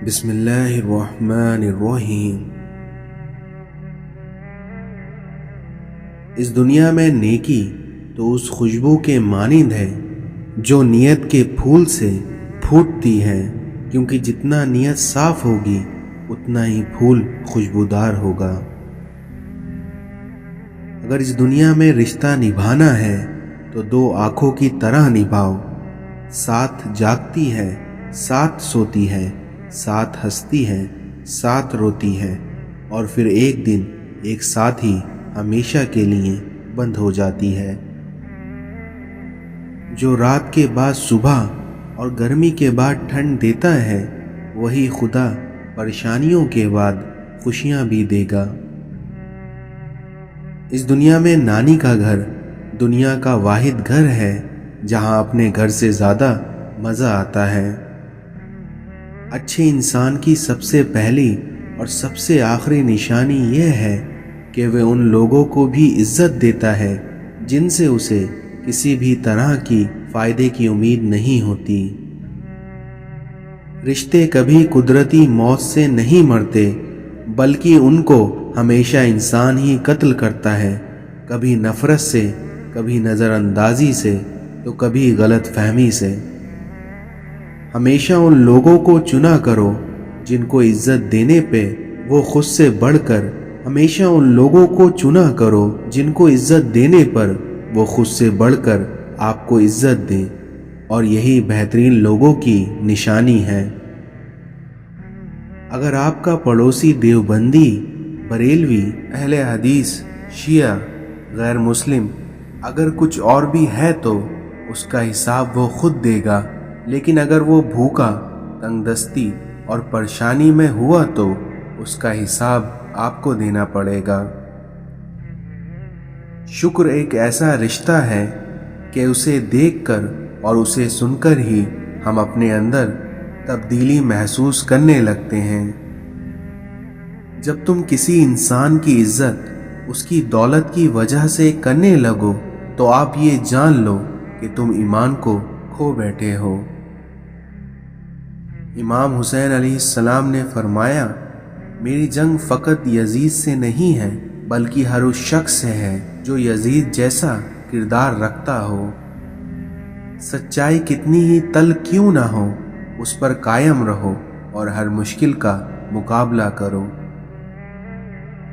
بسم اللہ الرحمن الرحیم۔ اس دنیا میں نیکی تو اس خوشبو کے مانند ہے جو نیت کے پھول سے پھوٹتی ہے، کیونکہ جتنا نیت صاف ہوگی اتنا ہی پھول خوشبودار ہوگا۔ اگر اس دنیا میں رشتہ نبھانا ہے تو دو آنکھوں کی طرح نبھاؤ، ساتھ جاگتی ہے، ساتھ سوتی ہے، ساتھ ہنستی ہے، ساتھ روتی ہے، اور پھر ایک دن ایک ساتھ ہی ہمیشہ کے لیے بند ہو جاتی ہے۔ جو رات کے بعد صبح اور گرمی کے بعد ٹھنڈ دیتا ہے، وہی خدا پریشانیوں کے بعد خوشیاں بھی دے گا۔ اس دنیا میں نانی کا گھر دنیا کا واحد گھر ہے جہاں اپنے گھر سے زیادہ مزہ آتا ہے۔ اچھے انسان کی سب سے پہلی اور سب سے آخری نشانی یہ ہے کہ وہ ان لوگوں کو بھی عزت دیتا ہے جن سے اسے کسی بھی طرح کی فائدے کی امید نہیں ہوتی۔ رشتے کبھی قدرتی موت سے نہیں مرتے، بلکہ ان کو ہمیشہ انسان ہی قتل کرتا ہے، کبھی نفرت سے، کبھی نظر اندازی سے، تو کبھی غلط فہمی سے۔ ہمیشہ ان لوگوں کو چنا کرو جن کو عزت دینے پہ وہ خود سے بڑھ کر، ہمیشہ ان لوگوں کو چنا کرو جن کو عزت دینے پر وہ خود سے بڑھ کر آپ کو عزت دیں، اور یہی بہترین لوگوں کی نشانی ہے۔ اگر آپ کا پڑوسی دیوبندی، بریلوی، اہل حدیث، شیعہ، غیر مسلم، اگر کچھ اور بھی ہے تو اس کا حساب وہ خود دے گا، لیکن اگر وہ بھوکا، تنگ دستی اور پریشانی میں ہوا تو اس کا حساب آپ کو دینا پڑے گا۔ شکر ایک ایسا رشتہ ہے کہ اسے دیکھ کر اور اسے سن کر ہی ہم اپنے اندر تبدیلی محسوس کرنے لگتے ہیں۔ جب تم کسی انسان کی عزت اس کی دولت کی وجہ سے کرنے لگو تو آپ یہ جان لو کہ تم ایمان کو کھو بیٹھے ہو۔ امام حسین علیہ السلام نے فرمایا، میری جنگ فقط یزید سے نہیں ہے بلکہ ہر اس شخص سے ہے جو یزید جیسا کردار رکھتا ہو۔ سچائی کتنی ہی تلخ کیوں نہ ہو، اس پر قائم رہو اور ہر مشکل کا مقابلہ کرو۔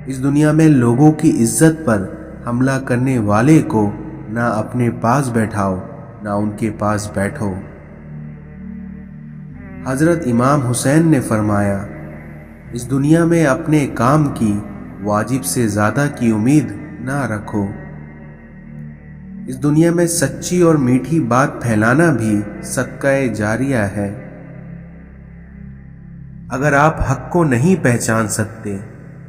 اس دنیا میں لوگوں کی عزت پر حملہ کرنے والے کو نہ اپنے پاس بیٹھاؤ نہ ان کے پاس بیٹھو۔ حضرت امام حسین نے فرمایا، اس دنیا میں اپنے کام کی واجب سے زیادہ کی امید نہ رکھو۔ اس دنیا میں سچی اور میٹھی بات پھیلانا بھی صدقہ جاریہ ہے۔ اگر آپ حق کو نہیں پہچان سکتے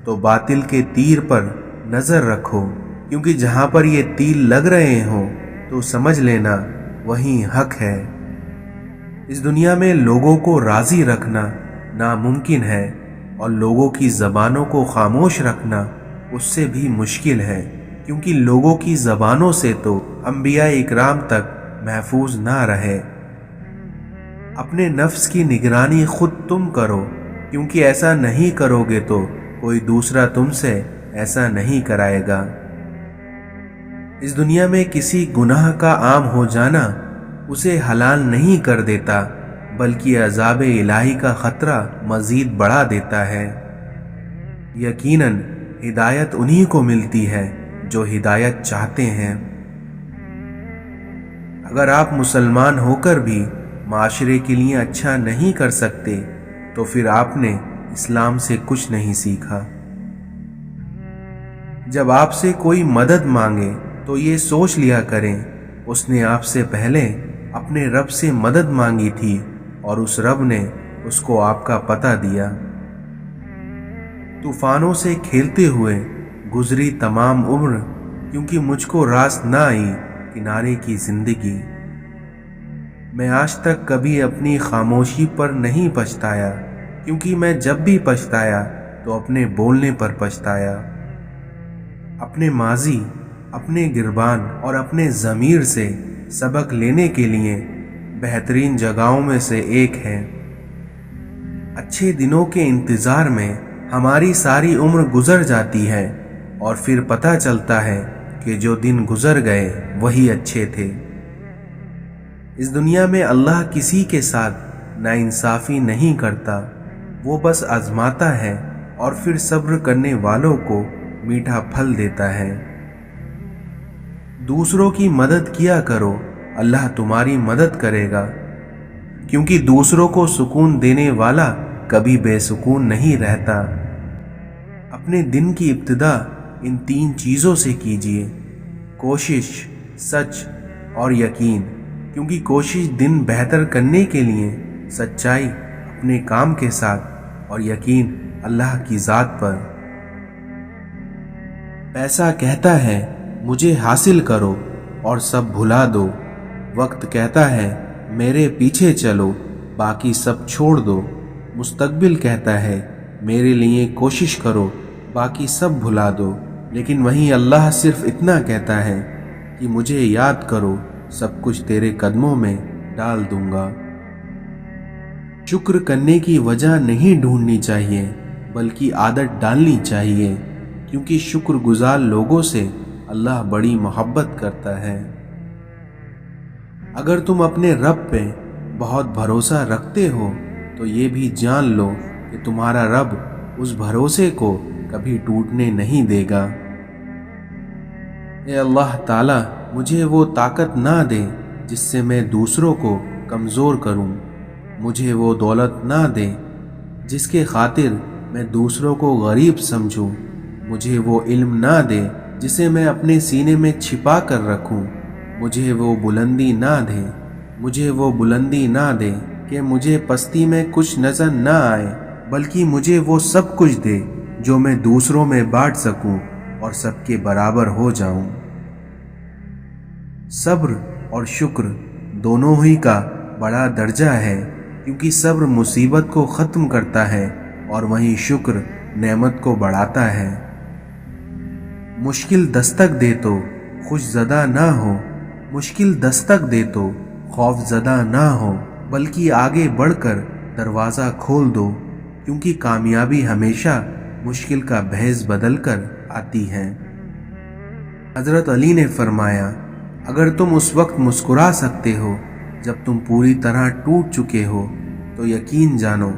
تو باطل کے تیر پر نظر رکھو، کیونکہ جہاں پر یہ تیر لگ رہے ہوں تو سمجھ لینا وہیں حق ہے۔ اس دنیا میں لوگوں کو راضی رکھنا ناممکن ہے، اور لوگوں کی زبانوں کو خاموش رکھنا اس سے بھی مشکل ہے، کیونکہ لوگوں کی زبانوں سے تو انبیاء اکرام تک محفوظ نہ رہے۔ اپنے نفس کی نگرانی خود تم کرو، کیونکہ ایسا نہیں کرو گے تو کوئی دوسرا تم سے ایسا نہیں کرائے گا۔ اس دنیا میں کسی گناہ کا عام ہو جانا اسے حلال نہیں کر دیتا، بلکہ عذاب الہی کا خطرہ مزید بڑھا دیتا ہے۔ یقیناً ہدایت انہی کو ملتی ہے جو ہدایت چاہتے ہیں۔ اگر آپ مسلمان ہو کر بھی معاشرے کے لیے اچھا نہیں کر سکتے تو پھر آپ نے اسلام سے کچھ نہیں سیکھا۔ جب آپ سے کوئی مدد مانگے تو یہ سوچ لیا کریں اس نے آپ سے پہلے اپنے رب سے مدد مانگی تھی اور اس رب نے اس کو آپ کا پتہ دیا۔ طوفانوں سے کھیلتے ہوئے گزری تمام عمر، کیونکہ مجھ کو راست نہ آئی کنارے کی زندگی۔ میں آج تک کبھی اپنی خاموشی پر نہیں پچھتایا، کیونکہ میں جب بھی پچھتایا تو اپنے بولنے پر پچھتایا۔ اپنے ماضی، اپنے گربان اور اپنے ضمیر سے سبق لینے کے لیے بہترین جگہوں میں سے ایک ہے۔ अच्छे दिनों के इंतजार में हमारी सारी उम्र गुजर जाती है और फिर पता चलता है कि जो दिन गुजर गए वही अच्छे थे। इस दुनिया में अल्लाह किसी के साथ नाइंसाफी नहीं करता, वो बस आजमाता है और फिर सब्र करने वालों को मीठा फल देता है। दूसरों की मदद किया करो, अल्लाह तुम्हारी मदद करेगा, क्योंकि दूसरों को सुकून देने वाला कभी बेसुकून नहीं रहता। अपने दिन की इब्तिदा इन 3 चीज़ों से कीजिए: कोशिश, सच और यकीन, क्योंकि कोशिश दिन बेहतर करने के लिए, सच्चाई अपने काम के साथ और यकीन अल्लाह की ज़ात पर। पैसा कहता है मुझे हासिल करो और सब भुला दो, वक्त कहता है मेरे पीछे चलो बाकी सब छोड़ दो, मुस्तकबिल कहता है मेरे लिए कोशिश करो बाकी सब भुला दो, लेकिन वहीं अल्लाह सिर्फ इतना कहता है कि मुझे याद करो, सब कुछ तेरे कदमों में डाल दूंगा। शुक्र करने की वजह नहीं ढूंढनी चाहिए बल्कि आदत डालनी चाहिए, क्योंकि शुक्रगुजार लोगों से अल्लाह बड़ी मोहब्बत करता है। अगर तुम अपने रब पे बहुत भरोसा रखते हो तो ये भी जान लो कि तुम्हारा रब उस भरोसे को कभी टूटने नहीं देगा। ए अल्लाह ताला, मुझे वो ताकत ना दे जिससे मैं दूसरों को कमज़ोर करूं, मुझे वो दौलत ना दे जिसके खातिर मैं दूसरों को गरीब समझूं, मुझे वो इल्म ना दे जिसे मैं अपने सीने में छिपा कर रखूं, मुझे वो बुलंदी ना दे, मुझे वो बुलंदी ना दे कि मुझे पस्ती में कुछ नज़र ना आए, बल्कि मुझे वो सब कुछ दे जो मैं दूसरों में बांट सकूं और सबके बराबर हो जाऊं। सब्र और शुक्र दोनों ही का बड़ा दर्जा है, क्योंकि सब्र मुसीबत को ख़त्म करता है और वहीं शुक्र नेमत को बढ़ाता है। मुश्किल दस्तक दे तो खुशज़दा ना हो, मुश्किल दस्तक दे तो खौफज़दा ना हो, बल्कि आगे बढ़कर दरवाज़ा खोल दो, क्योंकि कामयाबी हमेशा मुश्किल का भेस बदल कर आती है। हज़रत अली ने फरमाया, अगर तुम उस वक्त मुस्कुरा सकते हो जब तुम पूरी तरह टूट चुके हो तो यकीन जानो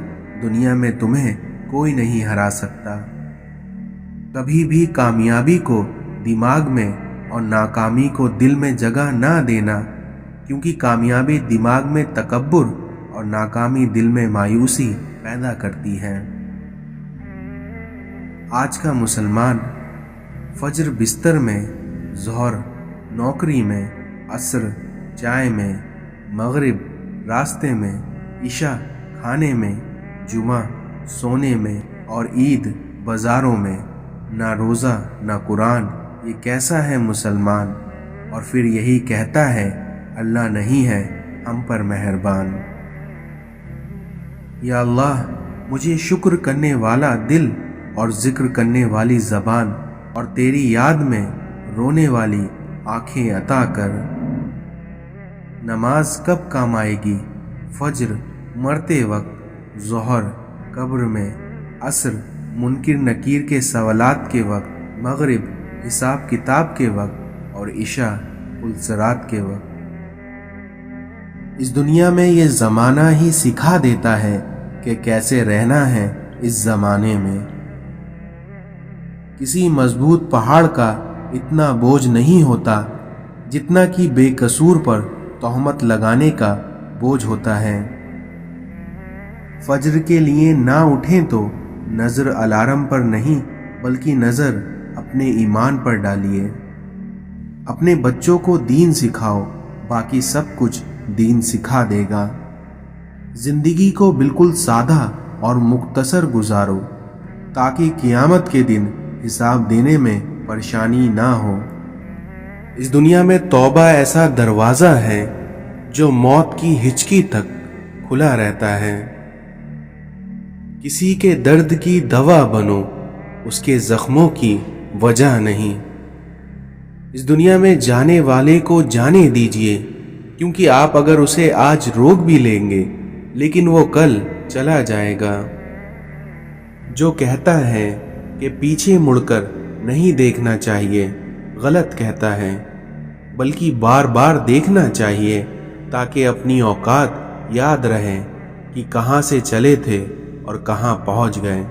दुनिया में तुम्हें कोई नहीं हरा सकता। कभी भी कामयाबी को दिमाग में और नाकामी को दिल में जगह ना देना, क्योंकि कामयाबी दिमाग में तकब्बुर और नाकामी दिल में मायूसी पैदा करती है। आज का मुसलमान फज्र बिस्तर में, ज़ोहर नौकरी में, असर चाय में, मगरिब रास्ते में, इशा खाने में, जुमा सोने में और ईद बाज़ारों में, ना रोज़ा ना कुरान, ये कैसा है मुसलमान। और फिर यही कहता है अल्लाह नहीं है हम पर मेहरबान। या अल्लाह, मुझे शुक्र करने वाला दिल और जिक्र करने वाली ज़बान और तेरी याद में रोने वाली आँखें अता कर। नमाज कब काम आएगी? फज्र मरते वक्त, ज़ोहर कब्र में, असर मुनकिर नकीर के सवालात के वक्त, मगरिब हिसाब किताब के वक्त और इशा उलसरात के वक्त। इस दुनिया में ये ज़माना ही सिखा देता है कि कैसे रहना है इस ज़माने में। किसी मजबूत पहाड़ का इतना बोझ नहीं होता जितना कि बेकसूर पर तोहमत लगाने का बोझ होता है। फज्र के लिए ना उठें तो नज़र अलार्म पर नहीं बल्कि नज़र अपने ईमान पर डालिए। अपने बच्चों को दीन सिखाओ, बाकी सब कुछ दीन सिखा देगा। जिंदगी को बिल्कुल सादा और मुख्तसर गुजारो ताकि क़ियामत के दिन हिसाब देने में परेशानी ना हो। इस दुनिया में तौबा ऐसा दरवाज़ा है जो मौत की हिचकी तक खुला रहता है। किसी के दर्द की दवा बनो, उसके जख्मों की वजह नहीं। इस दुनिया में जाने वाले को जाने दीजिए, क्योंकि आप अगर उसे आज रोक भी लेंगे लेकिन वो कल चला जाएगा। जो कहता है कि पीछे मुड़कर नहीं देखना चाहिए, गलत कहता है, बल्कि बार बार देखना चाहिए ताकि अपनी औकात याद रहे कि कहाँ से चले थे और कहाँ पहुँच गए।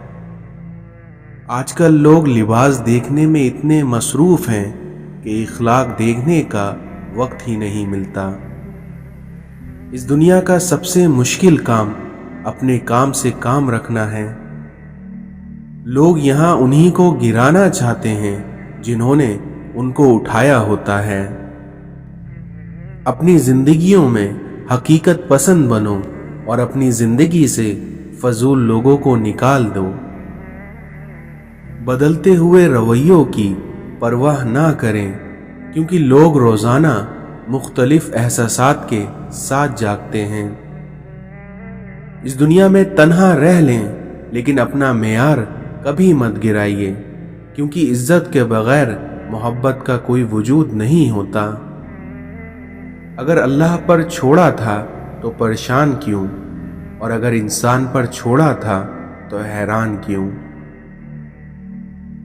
आजकल लोग लिबास देखने में इतने मसरूफ़ हैं कि इखलाक देखने का वक्त ही नहीं मिलता। इस दुनिया का सबसे मुश्किल काम अपने काम से काम रखना है। लोग यहाँ उन्हीं को गिराना चाहते हैं जिन्होंने उनको उठाया होता है। अपनी जिंदगियों में हकीकत पसंद बनो और अपनी जिंदगी से फजूल लोगों को निकाल दो। बदलते हुए रवैयों की परवाह ना करें, क्योंकि लोग रोजाना मुख्तलिफ एहसासात के साथ जागते हैं। इस दुनिया में तन्हा रह लें, लेकिन अपना मेयार कभी मत गिराइए, क्योंकि इज्जत के बगैर मोहब्बत का कोई वजूद नहीं होता। अगर अल्लाह पर छोड़ा था तो परेशान क्यों, और अगर इंसान पर छोड़ा था तो हैरान क्यों।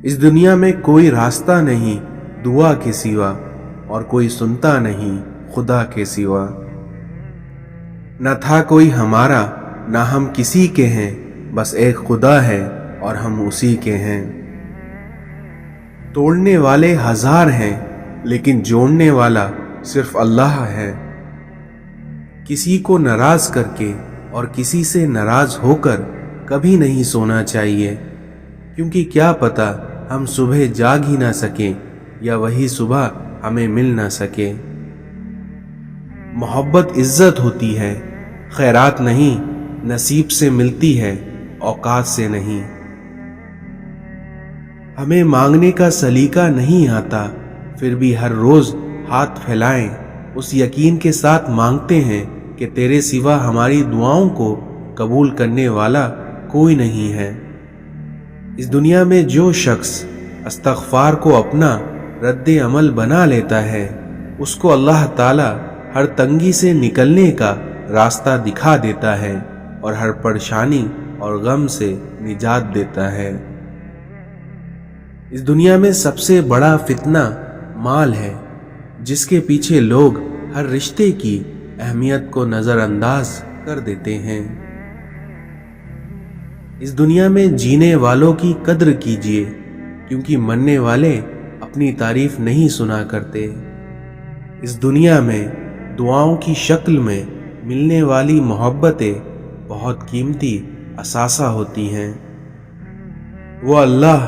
इस दुनिया में कोई रास्ता नहीं दुआ के सिवा, और कोई सुनता नहीं खुदा के सिवा। न था कोई हमारा, न हम किसी के हैं, बस एक खुदा है और हम उसी के हैं। तोड़ने वाले हजार हैं, लेकिन जोड़ने वाला सिर्फ अल्लाह है। किसी को नाराज करके और किसी से नाराज होकर कभी नहीं सोना चाहिए, क्योंकि क्या पता हम सुबह जाग ही ना सकें या वही सुबह हमें मिल ना सके। मोहब्बत इज्जत होती है, खैरात नहीं, नसीब से मिलती है, औकात से नहीं। हमें मांगने का सलीका नहीं आता, फिर भी हर रोज हाथ फैलाएं, उस यकीन के साथ मांगते हैं कि तेरे सिवा हमारी दुआओं को कबूल करने वाला कोई नहीं है। इस दुनिया में जो शख्स इस्तग़फ़ार को अपना रद्द अमल बना लेता है, उसको अल्लाह ताला हर तंगी से निकलने का रास्ता दिखा देता है और हर परेशानी और गम से निजात देता है। इस दुनिया में सबसे बड़ा फितना माल है, जिसके पीछे लोग हर रिश्ते की अहमियत को नजरअंदाज कर देते हैं। इस दुनिया में जीने वालों की कद्र कीजिए, क्योंकि मरने वाले अपनी तारीफ नहीं सुना करते। इस दुनिया में दुआओं की शक्ल में मिलने वाली मोहब्बतें बहुत कीमती असासा होती हैं। वो अल्लाह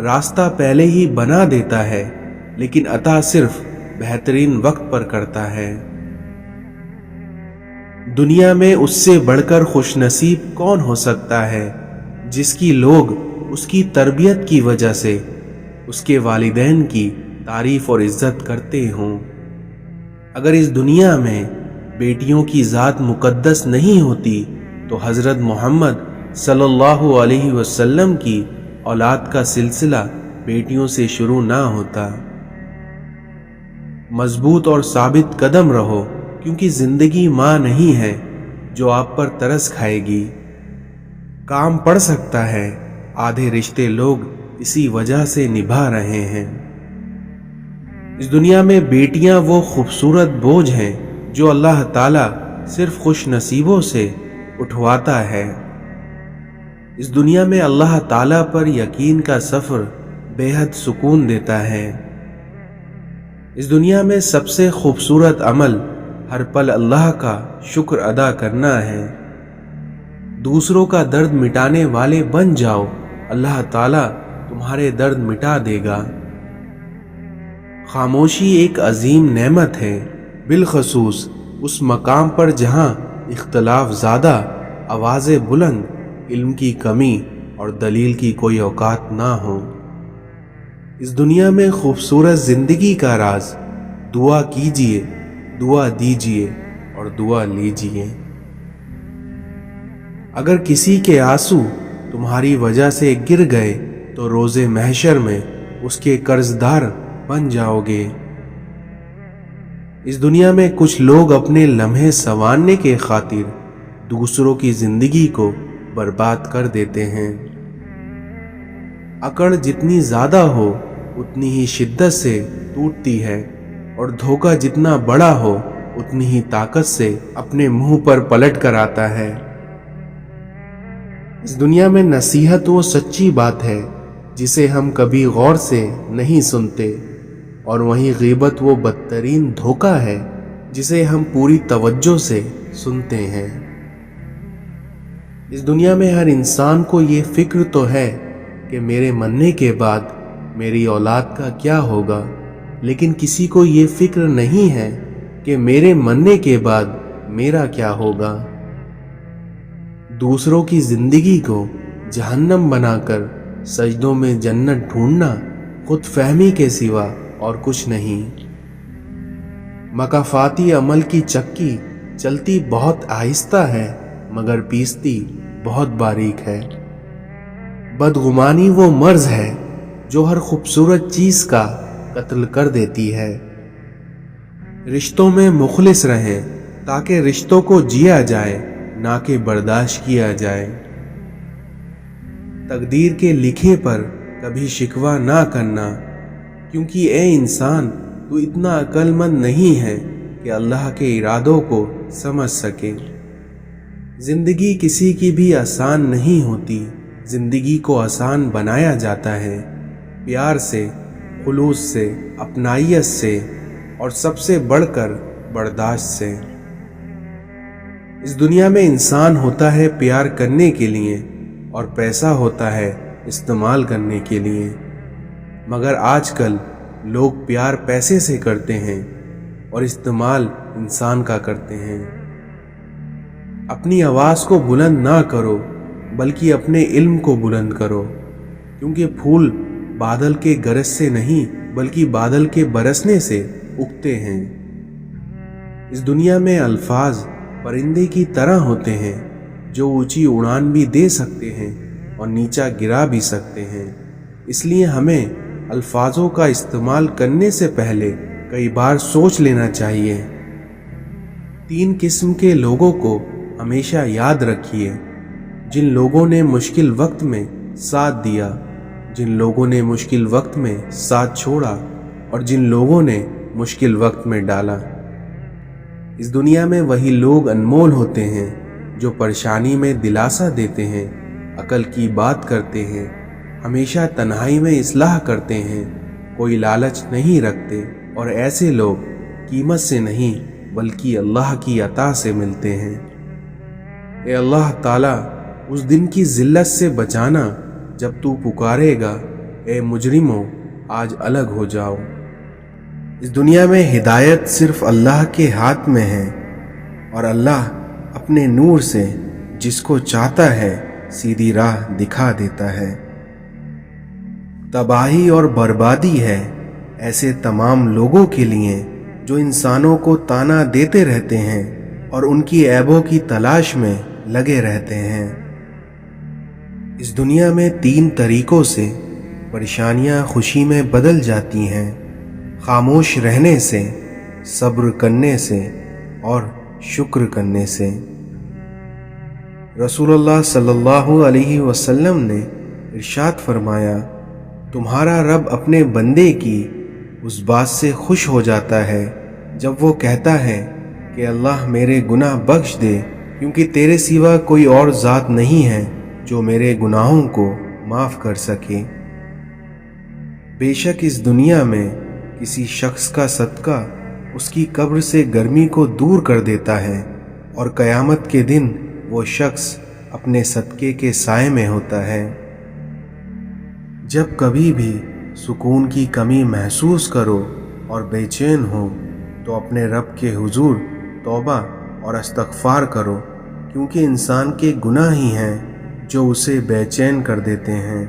रास्ता पहले ही बना देता है, लेकिन अता सिर्फ बेहतरीन वक्त पर करता है। दुनिया में उससे बढ़कर खुशनसीब कौन हो सकता है, जिसकी लोग उसकी तरबियत की वजह से उसके वालिदैन की तारीफ और इज्जत करते हों। अगर इस दुनिया में बेटियों की ज़ात मुकद्दस नहीं होती तो हज़रत मोहम्मद सल्लल्लाहु अलैहि वसल्लम की औलाद का सिलसिला बेटियों से शुरू ना होता। मजबूत और साबित कदम रहो, क्योंकि जिंदगी माँ नहीं है जो आप पर तरस खाएगी। काम पड़ सकता है, आधे रिश्ते लोग इसी वजह से निभा रहे हैं। इस दुनिया में बेटियां वो खूबसूरत बोझ हैं जो अल्लाह ताला सिर्फ खुश नसीबों से उठवाता है। इस दुनिया में अल्लाह ताला पर यकीन का सफर बेहद सुकून देता है। इस दुनिया में सबसे खूबसूरत अमल हर पल अल्लाह का शुक्र अदा करना है। दूसरों का दर्द मिटाने वाले बन जाओ, अल्लाह ताला तुम्हारे दर्द मिटा देगा। खामोशी एक अजीम नेमत है, बिलखसूस उस मकाम पर जहां इख्तलाफ ज़्यादा, आवाज़ें बुलंद, इल्म की कमी और दलील की कोई औकात ना हो। इस दुनिया में खूबसूरत जिंदगी का राज दुआ कीजिए, दुआ दीजिए और दुआ लीजिए। अगर किसी के आंसू तुम्हारी वजह से गिर गए तो रोज़े महशर में उसके कर्जदार बन जाओगे। इस दुनिया में कुछ लोग अपने लम्हे संवारने के खातिर दूसरों की जिंदगी को बर्बाद कर देते हैं। अकड़ जितनी ज़्यादा हो उतनी ही शिद्दत से टूटती है, और धोखा जितना बड़ा हो उतनी ही ताकत से अपने मुंह पर पलट कर आता है। इस दुनिया में नसीहत वो सच्ची बात है जिसे हम कभी गौर से नहीं सुनते, और वहीं गीबत वो बदतरीन धोखा है जिसे हम पूरी तवज्जो से सुनते हैं। इस दुनिया में हर इंसान को ये फिक्र तो है कि मेरे मरने के बाद मेरी औलाद का क्या होगा, लेकिन किसी को ये फिक्र नहीं है कि मेरे मरने के बाद मेरा क्या होगा। दूसरों की जिंदगी को जहन्नम बनाकर सजदों में जन्नत ढूंढना खुद फहमी के सिवा और कुछ नहीं। मकाफाती अमल की चक्की चलती बहुत आहिस्ता है मगर पीसती बहुत बारीक है। बदगुमानी वो मर्ज है जो हर खूबसूरत चीज का कत्ल कर देती है। रिश्तों में मुखलिस रहें ताकि रिश्तों को जिया जाए, ना कि बर्दाश्त किया जाए। तकदीर के लिखे पर कभी शिकवा ना करना, क्योंकि ए इंसान तू इतना अक्लमंद नहीं है कि अल्लाह के इरादों को समझ सके। जिंदगी किसी की भी आसान नहीं होती, जिंदगी को आसान बनाया जाता है प्यार से, खुलूस से, अपनाइयत से और सबसे बढ़कर बर्दाश्त से। इस दुनिया में इंसान होता है प्यार करने के लिए और पैसा होता है इस्तेमाल करने के लिए, मगर आजकल लोग प्यार पैसे से करते हैं और इस्तेमाल इंसान का करते हैं। अपनी आवाज़ को बुलंद ना करो बल्कि अपने इल्म को बुलंद करो, क्योंकि फूल बादल के गरज से नहीं बल्कि बादल के बरसने से उगते हैं। इस दुनिया में अल्फाज परिंदे की तरह होते हैं जो ऊंची उड़ान भी दे सकते हैं और नीचा गिरा भी सकते हैं। इसलिए हमें अल्फाजों का इस्तेमाल करने से पहले कई बार सोच लेना चाहिए। 3 किस्म के लोगों को हमेशा याद रखिए, जिन लोगों ने मुश्किल वक्त में साथ दिया, जिन लोगों ने मुश्किल वक्त में साथ छोड़ा और जिन लोगों ने मुश्किल वक्त में डाला। इस दुनिया में वही लोग अनमोल होते हैं जो परेशानी में दिलासा देते हैं, अकल की बात करते हैं, हमेशा तन्हाई में इस्लाह करते हैं, कोई लालच नहीं रखते, और ऐसे लोग कीमत से नहीं बल्कि अल्लाह की अता से मिलते हैं। ए अल्लाह ताला, उस दिन की जिल्लत से बचाना जब तू पुकारेगा, ए मुजरिमों आज अलग हो जाओ। इस दुनिया में हिदायत सिर्फ अल्लाह के हाथ में है, और अल्लाह अपने नूर से जिसको चाहता है सीधी राह दिखा देता है। तबाही और बर्बादी है ऐसे तमाम लोगों के लिए जो इंसानों को ताना देते रहते हैं और उनकी ऐबों की तलाश में लगे रहते हैं। इस दुनिया में 3 तरीकों से परेशानियां खुशी में बदल जाती हैं: खामोश रहने से, सब्र करने से और शुक्र करने से। रसूलुल्लाह सल्लल्लाहु अलैहि वसल्लम ने इरशाद फरमाया, तुम्हारा रब अपने बंदे की उस बात से खुश हो जाता है जब वो कहता है कि अल्लाह मेरे गुनाह बख्श दे, क्योंकि तेरे सिवा कोई और ज़ात नहीं है जो मेरे गुनाहों को माफ़ कर सके। बेशक इस दुनिया में किसी शख्स का सदका उसकी कब्र से गर्मी को दूर कर देता है, और क़यामत के दिन वो शख्स अपने सदके के साए में होता है। जब कभी भी सुकून की कमी महसूस करो और बेचैन हो तो अपने रब के हुजूर तौबा और इस्तग़फ़ार करो, क्योंकि इंसान के गुनाह ही हैं जो उसे बेचैन कर देते हैं।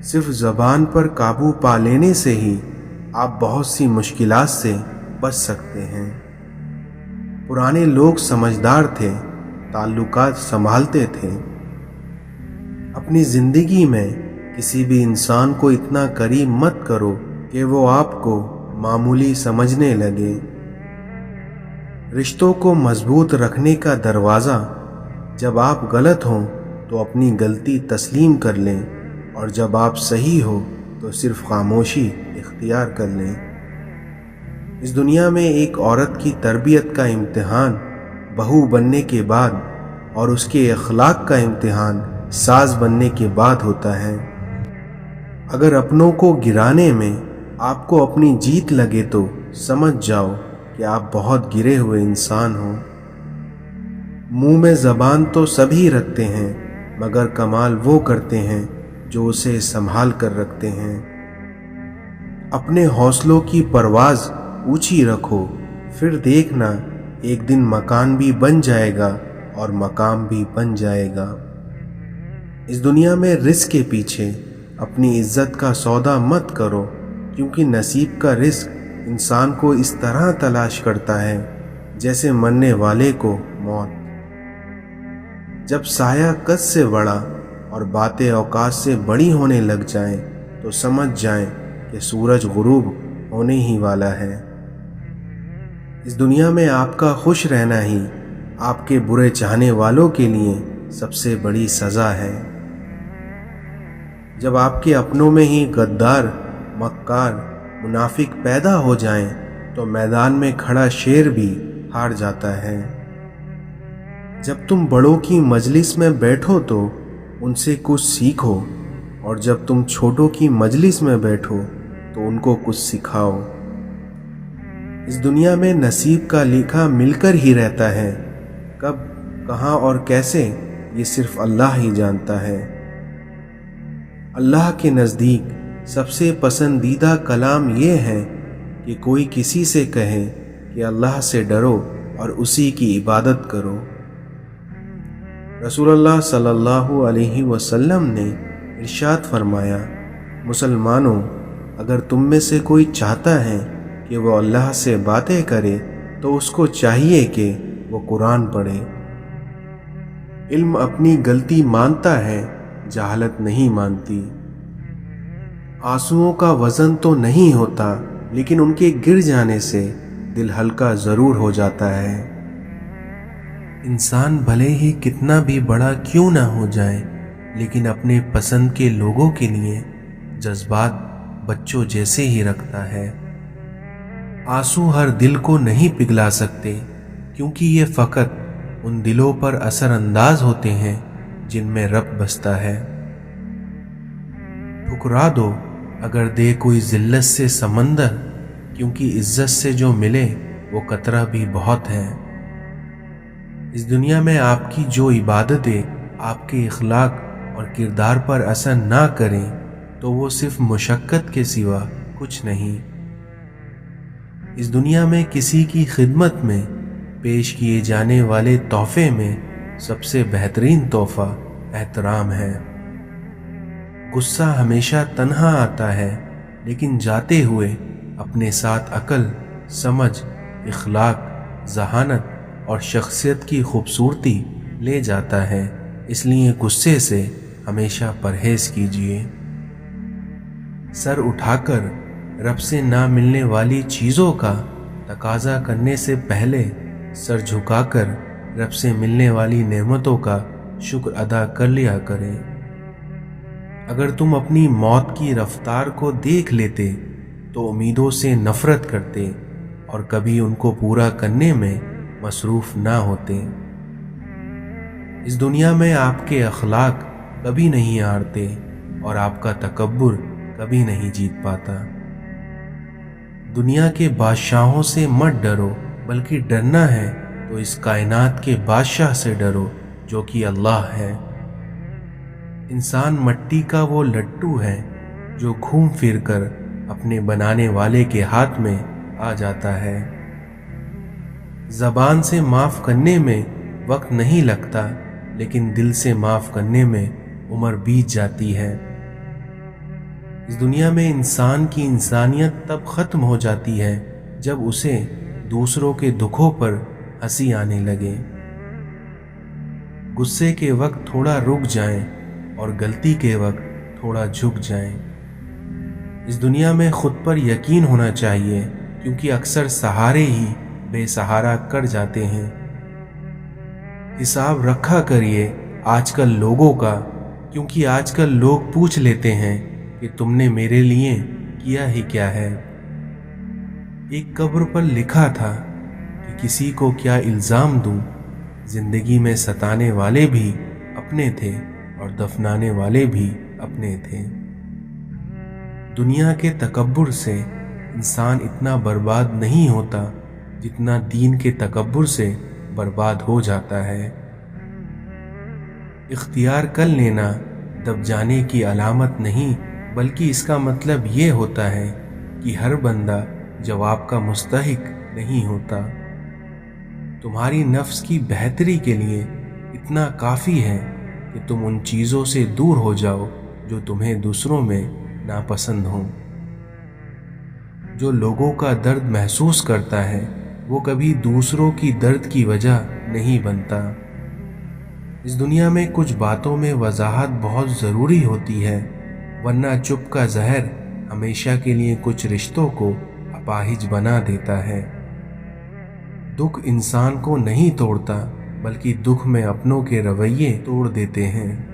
सिर्फ ज़बान पर काबू पा लेने से ही आप बहुत सी मुश्किलात से बच सकते हैं। पुराने लोग समझदार थे, ताल्लुकात संभालते थे। अपनी ज़िंदगी में किसी भी इंसान को इतना करीब मत करो कि वो आपको मामूली समझने लगे। रिश्तों को मजबूत रखने का दरवाज़ा جب آپ غلط ہوں تو اپنی غلطی تسلیم کر لیں، اور جب آپ صحیح ہو تو صرف خاموشی اختیار کر لیں۔ اس دنیا میں ایک عورت کی تربیت کا امتحان بہو بننے کے بعد اور اس کے اخلاق کا امتحان ساز بننے کے بعد ہوتا ہے۔ اگر اپنوں کو گرانے میں آپ کو اپنی جیت لگے تو سمجھ جاؤ کہ آپ بہت گرے ہوئے انسان ہو۔ منہ میں زبان تو سبھی رکھتے ہیں، مگر کمال وہ کرتے ہیں جو اسے سنبھال کر رکھتے ہیں۔ اپنے حوصلوں کی پرواز اونچی رکھو، پھر دیکھنا ایک دن مکان بھی بن جائے گا اور مقام بھی بن جائے گا۔ اس دنیا میں رزق کے پیچھے اپنی عزت کا سودا مت کرو، کیونکہ نصیب کا رزق انسان کو اس طرح تلاش کرتا ہے جیسے مرنے والے کو موت۔ جب سایہ قد سے بڑا اور باتیں اوقات سے بڑی ہونے لگ جائیں تو سمجھ جائیں کہ سورج غروب ہونے ہی والا ہے۔ اس دنیا میں آپ کا خوش رہنا ہی آپ کے برے چاہنے والوں کے لیے سب سے بڑی سزا ہے۔ جب آپ کے اپنوں میں ہی غدار، مکار، منافق پیدا ہو جائیں تو میدان میں کھڑا شیر بھی ہار جاتا ہے۔ جب تم بڑوں کی مجلس میں بیٹھو تو ان سے کچھ سیکھو، اور جب تم چھوٹوں کی مجلس میں بیٹھو تو ان کو کچھ سکھاؤ۔ اس دنیا میں نصیب کا لکھا مل کر ہی رہتا ہے، کب، کہاں اور کیسے یہ صرف اللہ ہی جانتا ہے۔ اللہ کے نزدیک سب سے پسندیدہ کلام یہ ہے کہ کوئی کسی سے کہے کہ اللہ سے ڈرو اور اسی کی عبادت کرو۔ رسول اللہ صلی اللہ علیہ وسلم نے ارشاد فرمایا، مسلمانوں، اگر تم میں سے کوئی چاہتا ہے کہ وہ اللہ سے باتیں کرے تو اس کو چاہیے کہ وہ قرآن پڑھے۔ علم اپنی غلطی مانتا ہے، جہالت نہیں مانتی۔ آنسوؤں کا وزن تو نہیں ہوتا، لیکن ان کے گر جانے سے دل ہلکا ضرور ہو جاتا ہے۔ انسان بھلے ہی کتنا بھی بڑا کیوں نہ ہو جائے، لیکن اپنے پسند کے لوگوں کے لیے جذبات بچوں جیسے ہی رکھتا ہے۔ آنسو ہر دل کو نہیں پگھلا سکتے، کیونکہ یہ فقط ان دلوں پر اثر انداز ہوتے ہیں جن میں رب بستا ہے۔ ٹھکرا دو اگر دے کوئی ذلت سے سمندر، کیونکہ عزت سے جو ملے وہ قطرہ بھی بہت ہے۔ اس دنیا میں آپ کی جو عبادتیں آپ کے اخلاق اور کردار پر اثر نہ کریں تو وہ صرف مشقت کے سوا کچھ نہیں۔ اس دنیا میں کسی کی خدمت میں پیش کیے جانے والے تحفے میں سب سے بہترین تحفہ احترام ہے۔ غصہ ہمیشہ تنہا آتا ہے، لیکن جاتے ہوئے اپنے ساتھ عقل، سمجھ، اخلاق، ذہانت اور شخصیت کی خوبصورتی لے جاتا ہے۔ اس لیے غصے سے ہمیشہ پرہیز کیجیے۔ سر اٹھا کر رب سے نہ ملنے والی چیزوں کا تقاضا کرنے سے پہلے سر جھکا کر رب سے ملنے والی نعمتوں کا شکر ادا کر لیا کریں۔ اگر تم اپنی موت کی رفتار کو دیکھ لیتے تو امیدوں سے نفرت کرتے اور کبھی ان کو پورا کرنے میں مصروف نہ ہوتے۔ اس دنیا میں آپ کے اخلاق کبھی نہیں ہارتے اور آپ کا تکبر کبھی نہیں جیت پاتا۔ دنیا کے بادشاہوں سے مت ڈرو، بلکہ ڈرنا ہے تو اس کائنات کے بادشاہ سے ڈرو جو کہ اللہ ہے۔ انسان مٹی کا وہ لٹو ہے جو گھوم پھر کر اپنے بنانے والے کے ہاتھ میں آ جاتا ہے۔ زبان سے معاف کرنے میں وقت نہیں لگتا، لیکن دل سے معاف کرنے میں عمر بیت جاتی ہے۔ اس دنیا میں انسان کی انسانیت تب ختم ہو جاتی ہے جب اسے دوسروں کے دکھوں پر ہنسی آنے لگے۔ غصے کے وقت تھوڑا رک جائیں اور غلطی کے وقت تھوڑا جھک جائیں۔ اس دنیا میں خود پر یقین ہونا چاہیے، کیونکہ اکثر سہارے ہی بے سہارا کر جاتے ہیں۔ हिसाब रखा करिए आजकल लोगों का, क्योंकि आजकल लोग पूछ लेते हैं कि तुमने मेरे लिए किया ही क्या है। एक कब्र पर लिखा था कि किसी को क्या इल्ज़ाम दूं, जिंदगी में सताने वाले भी अपने थे और दफनाने वाले भी अपने थे। दुनिया के तकब्बुर से इंसान इतना बर्बाद नहीं होता जितना दीन के तकब्बुर से बर्बाद हो जाता है। इख्तियार कर लेना दब जाने की अलामत नहीं, बल्कि इसका मतलब ये होता है कि हर बंदा जवाब का मुस्तहिक नहीं होता। तुम्हारी नफ्स की बेहतरी के लिए इतना काफ़ी है कि तुम उन चीज़ों से दूर हो जाओ जो तुम्हें दूसरों में नापसंद हों। जो लोगों का दर्द महसूस करता है वो कभी दूसरों की दर्द की वजह नहीं बनता। इस दुनिया में कुछ बातों में वजाहत बहुत ज़रूरी होती है, वरना चुप का जहर हमेशा के लिए कुछ रिश्तों को अपाहिज बना देता है। दुख इंसान को नहीं तोड़ता, बल्कि दुख में अपनों के रवैये तोड़ देते हैं।